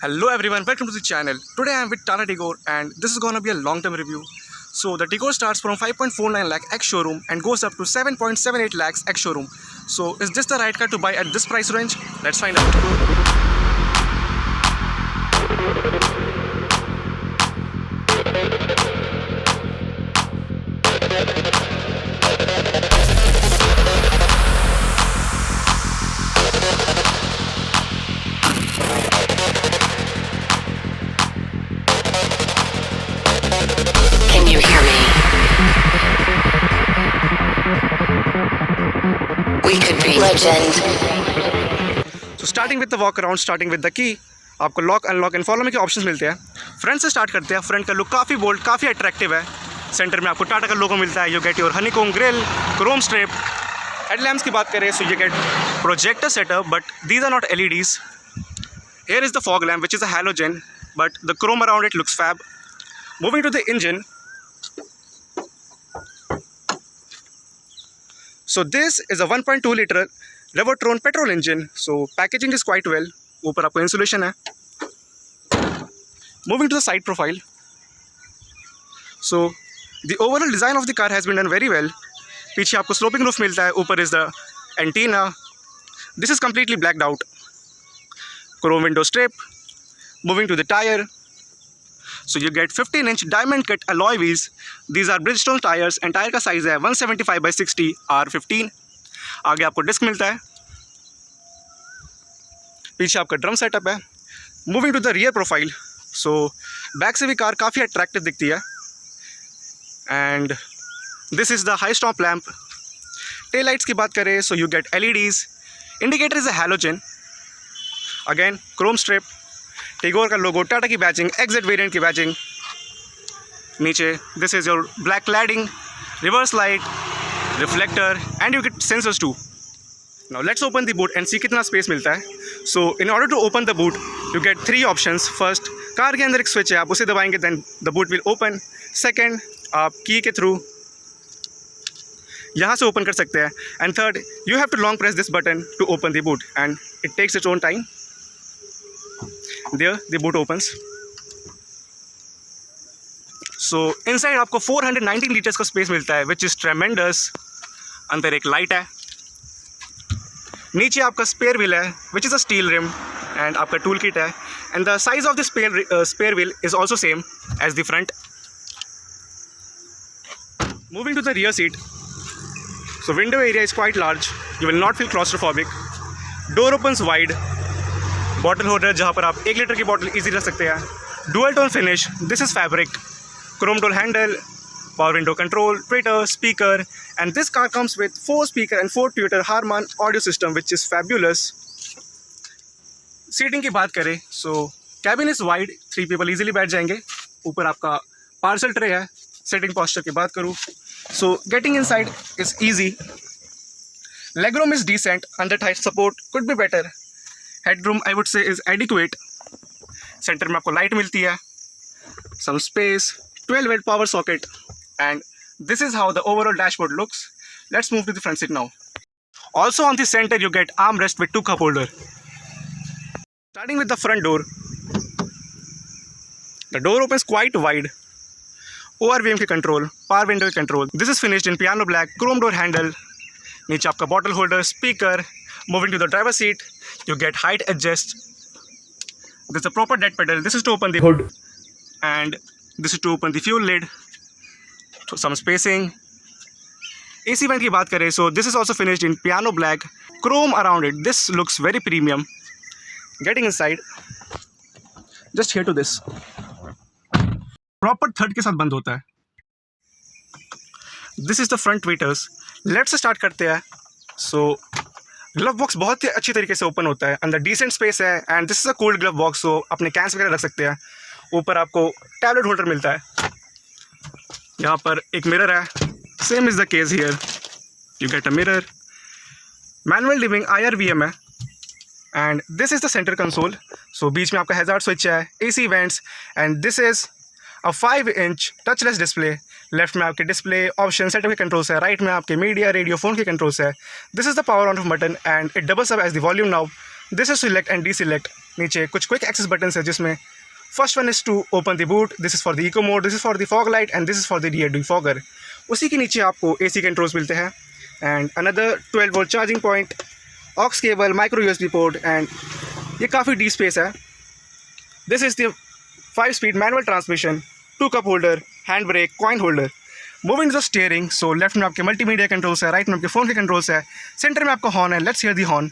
Hello everyone, welcome to the channel. Today I am with Tata Tigor and this is gonna be a long-term review. So the Tigor starts from 5.49 lakh ex showroom and goes up to 7.78 lakhs ex showroom. So is this the right car to buy at this price range? Let's find out. Can you hear me? We could be legend. So starting with the walk around, starting with the key, आपको lock unlock and follow में के options मिलते हैं. Front से start करते हैं. Front का look काफ़ी बोल्ड, काफ़ी अट्रैक्टिव है. सेंटर में आपको टाटा का लोगो मिलता है. You get your honeycomb grille, chrome strip. Headlamps की बात करें so you get projector setup but these are not LEDs. Here is the fog lamp which is a halogen but the chrome around it looks fab. Moving to the engine. So this is a 1.2 liter Revoltron petrol engine. So packaging is quite well. ऊपर आपको insulation है. Moving to the side profile. So the overall design of the car has been done very well. पीछे आपको sloping roof मिलता है. ऊपर is the antenna. This is completely blacked out. Chrome window strip. Moving to the tire. So you get 15-inch diamond cut alloy wheels. These are Bridgestone tires and tyre का size है 175/60 R15. आगे आपको disc मिलता है. पीछे आपका drum setup है. Moving to the rear profile. So back से भी कार काफ़ी अट्रैक्टिव दिखती है. And this is the high stop lamp. Tail lights की बात करें so you get LEDs. Indicator is a halogen. Again chrome strip. Tigor का लोगो, टाटा की बैचिंग, XZ वेरिएंट की बैचिंग. नीचे this is your black cladding, reverse light, reflector and you get sensors too. Now let's open the boot and see कितना space मिलता है. So in order to open the boot, you get 3 options. First, car के अंदर एक switch है, आप उसे दबाएंगे then the boot will open. Second, आप की के थ्रू यहाँ से ओपन कर सकते हैं. And third, you have to long press this button to open the boot and it takes its own time. There, the boot opens. So inside आपको 419 litres का स्पेस मिलता है which is tremendous. अंदर एक light है. नीचे आपका spare wheel है which is a steel rim and आपका टूल किट है. And the size of the spare wheel is also same as the front. Moving to the rear seat. So window area is quite large. You will not feel claustrophobic. Door opens wide. Bottle holder जहाँ पर आप 1 litre की bottle easy रख सकते हैं. Dual tone finish. This is fabric. Chrome door handle. Power window control, tweeter, speaker, and this car comes with 4 speaker and 4 tweeter Harman audio system which is fabulous. Seating की बात करें so cabin is wide, 3 people easily बैठ जाएंगे. ऊपर आपका parcel tray है. Sitting posture की बात करूँ so getting inside is easy. Legroom is decent. Under thigh support could be better. Headroom I would say is adequate. Center में आपको light मिलती है. Some space. 12-watt power socket. And this is how the overall dashboard looks. Let's move to the front seat now. Also on the center you get armrest with 2 cup holder. Starting with the front door. The door opens quite wide. ORVM की control, power window की control. This is finished in piano black, chrome door handle. नीचे आपका bottle holder, speaker. Moving to the driver seat, you get height adjust. This is a proper dead pedal. This is to open the hood. And this is to open the fuel lid. Some spacing. AC vent की बात करें so this is also finished in piano black, chrome around it. This looks very premium. Getting inside, just here to this. Proper third के साथ बंद होता है. This is the front tweeters. Let's start करते हैं. So ग्लव बॉक्स बहुत ही अच्छी तरीके से ओपन होता है. अंदर डिसेंट स्पेस है and this is a cooled glove box. So अपने कैंस वगैरह रख सकते हैं. ऊपर आपको टैबलेट होल्डर मिलता है. यहाँ पर एक मिरर है. Same is the case here. You get a mirror. Manual living IRVM है. And this is the centre console. So बीच में आपका हैज़ार्ड स्विच है, AC vents and this is a 5-inch touchless display left में आपके display option setup के controls है, right में आपके मीडिया रेडियो फ़ोन के कंट्रोल्स है. This is the power on off button and it doubles up as the volume now. This is select and deselect. नीचे कुछ क्विक एक्सेस बटन है जिसमें first one is to open the boot, this is for the eco mode, this is for the fog light and this is for the rear defogger. उसी के नीचे आपको AC controls मिलते हैं and another 12 volt charging point, aux cable, micro USB port and ये काफ़ी deep space है. This is the 5-speed manual transmission, 2 cup holder, hand brake, coin holder. Moving the steering, so left में आपके multimedia controls है, right में आपके phone के controls है, सेंटर में आपका हॉर्न है. Let's hear the horn.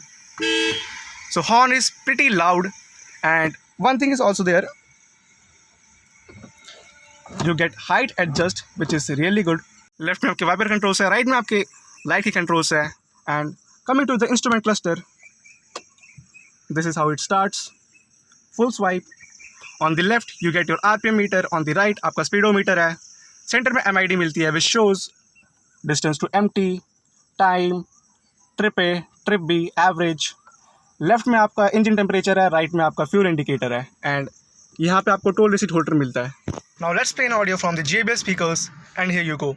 So horn is pretty loud and one thing is also there, you get height adjust which is really good. Left में आपके वाइपर कंट्रोल्स है, राइट में आपके लाइट के कंट्रोल्स है. And coming to the instrument cluster, this is how it starts. Full swipe. On the left you get your RPM meter, on the right आपका speedometer है. Centre में MID मिलती है which shows distance to empty, time, trip A, trip B, average. Left में आपका engine temperature है, right में आपका फ्यूल इंडिकेटर है एंड यहाँ पे आपको टोल रिसीट होल्डर मिलता है. Now let's play an audio from the JBL speakers and here you go.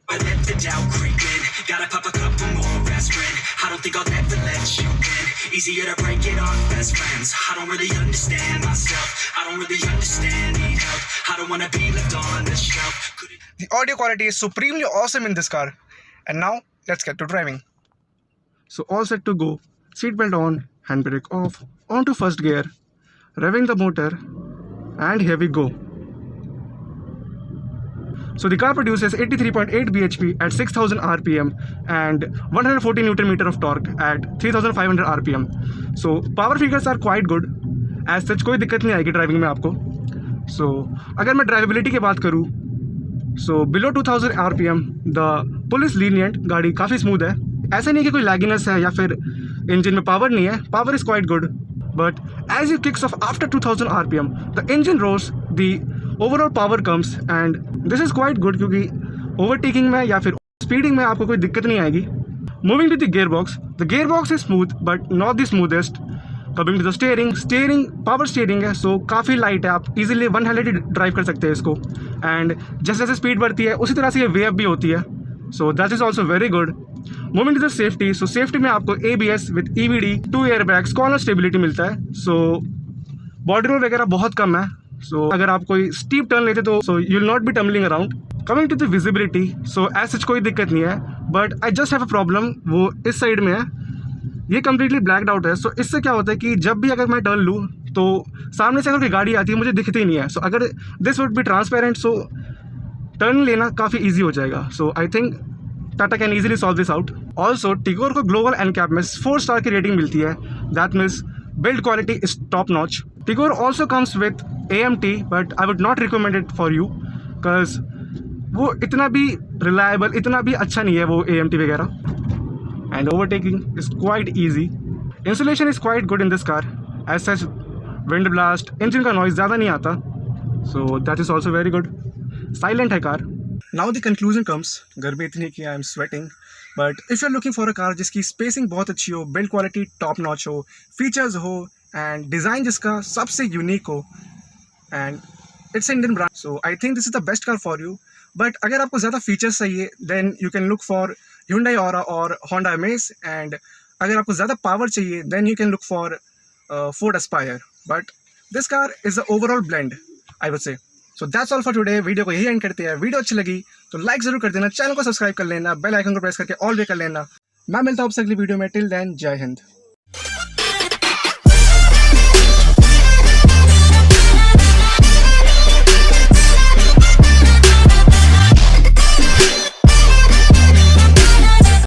I let the doubt creep in. Gotta pop a couple more aspirin. I don't think I'll ever let you in. Easier to break it off best friends. I don't really understand myself. I don't really understand, need help. I don't wanna be left on the shelf. The audio quality is supremely awesome in this car. And now let's get to driving. So all set to go. Seatbelt on, handbrake off, on to first gear, revving the motor and here we go. So the car produces 83.8 bhp at 6000 rpm and 140 Newton meter of torque at 3500 rpm. So power figures are quite good. As such कोई दिक्कत नहीं आएगी driving में आपको. So अगर मैं drivability की बात करूँ, so below 2000 rpm the pull is lenient. गाड़ी काफ़ी स्मूथ है. ऐसा नहीं कि कोई लैगिनेस है या फिर इंजन में पावर नहीं है. Power is quite good. But as it kicks off after 2000 rpm, the engine roars, the overall power comes and this is quite good क्योंकि overtaking में या फिर speeding में आपको कोई दिक्कत नहीं आएगी. Moving to the gearbox is smooth but not the smoothest. Coming to the steering power steering है, so काफ़ी लाइट है. आप easily वन हैंडेड ड्राइव कर सकते हैं इसको and जैसे जैसे स्पीड बढ़ती है उसी तरह से ये वे अप भी होती है. So that is also very good. Moving to the safety, so safety में आपको ABS with EBD, 2 airbags, corner stability मिलता है. So body roll वगैरह बहुत कम है. So अगर आप कोई steep turn लेते तो so you'll not be tumbling around. Coming to the visibility, so as such कोई दिक्कत नहीं है. But I just have a problem, वो इस साइड में है, ये completely blacked out है. So इससे क्या होता है कि जब भी अगर मैं टर्न लूँ तो सामने से अगर कोई गाड़ी आती है मुझे दिखती ही नहीं है. So अगर this would be transparent, so turn लेना काफ़ी ईजी हो जाएगा. So I think Tata can easily solve this out. Also Tigor को ग्लोबल एनकैप में 4 स्टार की रेटिंग मिलती है. That means build quality is top notch. Tigor also comes with AMT but I would not recommend it for you because वो इतना भी reliable, इतना भी अच्छा नहीं है वो AMT वगैरह. And overtaking is quite easy. Insulation is quite good in this car. As such wind blast, engine का नॉइज ज़्यादा नहीं आता. So that is also very good. Silent है car. Now the conclusion comes. गर्मी इतनी कि I am sweating. But if you are looking for a car जिसकी spacing बहुत अच्छी हो, बिल्ड क्वालिटी टॉप नॉच हो, फीचर्स हो एंड डिज़ाइन जिसका सबसे यूनिक हो and it's Indian brand, so I think this is the best car for you. But अगर आपको ज़्यादा फीचर्स चाहिए then you can look for Hyundai Aura और Honda Amaze. एंड अगर आपको ज़्यादा पावर चाहिए then you can look for Ford Aspire. But this car is the overall blend I would say. So that's all for today. Video को यही and करते हैं. वीडियो अच्छी लगी तो लाइक ज़रूर कर देना, चैनल को सब्सक्राइब कर लेना, बेल आइकन को प्रेस करके ऑल पे कर लेना. मैं मिलता हूँ आपसे अगली वीडियो में. टिल देन जय हिंद.